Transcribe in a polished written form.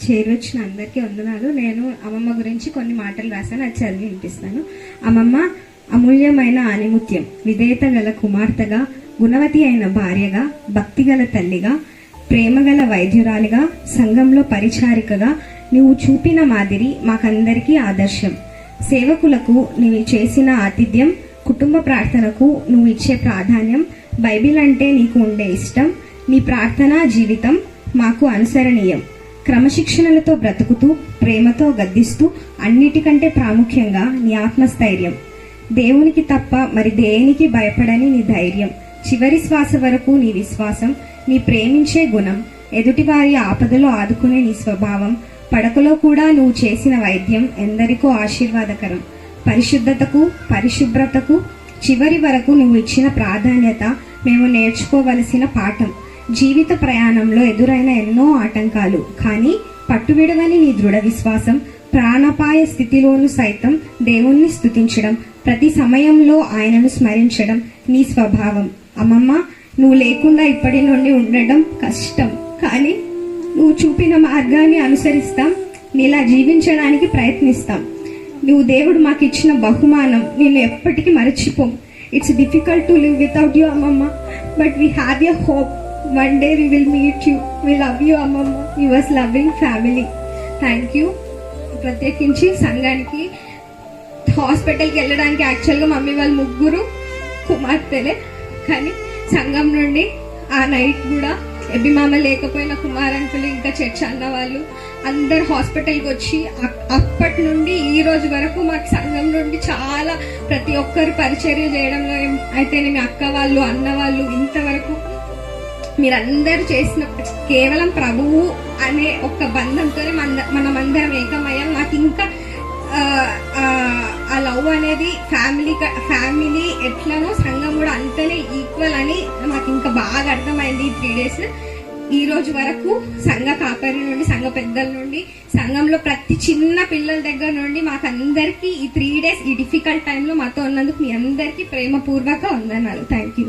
చేరొచ్చిన అందరికీ వందనాలు. నేను అమ్మమ్మ గురించి కొన్ని మాటలు రాశాను, అది చదివి వినిపిస్తాను. అమ్మమ్మ అమూల్యమైన ఆనిముత్యం, విధేయత గల కుమార్తెగా, గుణవతి అయిన భార్యగా, భక్తిగల తల్లిగా, ప్రేమగల వైద్యురాలిగా, సంఘంలో పరిచారికగా నువ్వు చూపిన మాదిరి మాకందరికీ ఆదర్శం. సేవకులకు నువ్వు చేసిన ఆతిథ్యం, కుటుంబ ప్రార్థనకు నువ్వు ఇచ్చే ప్రాధాన్యం, బైబిల్ అంటే నీకు ఉండే ఇష్టం, నీ ప్రార్థనా జీవితం మాకు అనుసరణీయం. క్రమశిక్షణలతో బ్రతుకుతూ, ప్రేమతో గద్దిస్తూ, అన్నిటికంటే ప్రాముఖ్యంగా నీ ఆత్మస్థైర్యం. దేవునికి తప్ప మరి దేనికి భయపడని నీ ధైర్యం, చివరి శ్వాస వరకు నీ విశ్వాసం, నీ ప్రేమించే గుణం, ఎదుటివారి ఆపదలో ఆదుకునే నీ స్వభావం, పడకలో కూడా నువ్వు చేసిన వైద్యం ఎందరికో ఆశీర్వాదకరం. పరిశుద్ధతకు, పరిశుభ్రతకు చివరి వరకు నువ్వు ఇచ్చిన ప్రాధాన్యత మేము నేర్చుకోవలసిన పాఠం. జీవిత ప్రయాణంలో ఎదురైన ఎన్నో ఆటంకాలు, కానీ పట్టువిడవని నీ దృఢ విశ్వాసం, ప్రాణాపాయ స్థితిలోనూ సైతం దేవుణ్ణి స్తుతించడం, ప్రతి సమయంలో ఆయనను స్మరించడం నీ స్వభావం. అమ్మమ్మ, నువ్వు లేకుండా ఇప్పటి నుండి ఉండడం కష్టం, కానీ నువ్వు చూపిన మార్గాన్ని అనుసరిస్తాం, నీలా జీవించడానికి ప్రయత్నిస్తాం. నువ్వు దేవుడు మాకు ఇచ్చిన బహుమానం, నేను ఎప్పటికీ మరచిపోం. It's difficult to live without you అమ్మమ్మ, but we have your hope. One day we will meet you. We love you అమ్మమ్మ, yours loving family. Thank you. ప్రత్యేకించి సంఘానికి, హాస్పిటల్కి వెళ్ళడానికి యాక్చువల్గా మమ్మీ వాళ్ళు ముగ్గురు కుమార్తెలే, కానీ సంఘం నుండి ఆ నైట్ కూడా ఎబిమామ లేకపోయిన కుమారంకులు, ఇంకా చర్చ అన్న వాళ్ళు అందరు హాస్పిటల్కి వచ్చి అప్పటి నుండి ఈ రోజు వరకు మాకు సంఘం నుండి చాలా ప్రతి ఒక్కరు పరిచర్య చేయడంలో అయితేనే మీ అక్క వాళ్ళు, అన్న వాళ్ళు, ఇంతవరకు మీరందరూ చేసిన కేవలం ప్రభువు అనే ఒక బంధంతోనే మనమందరం ఏకమయ్యాం. నాకు ఇంకా ఆ లవ్ అనేది ఫ్యామిలీ ఎట్లనో సంఘం కూడా అంతనే ఈక్వల్ అని నాకు ఇంకా బాగా అర్థమైంది ఈ 3 days. ఈ రోజు వరకు సంఘ కాపరి నుండి, సంఘ పెద్దల నుండి, సంఘంలో ప్రతి చిన్న పిల్లల దగ్గర నుండి మాకందరికి ఈ 3 days ఈ డిఫికల్ట్ టైంలో మాతో ఉన్నందుకు మీ అందరికీ ప్రేమపూర్వక వందనాలు. Thank you.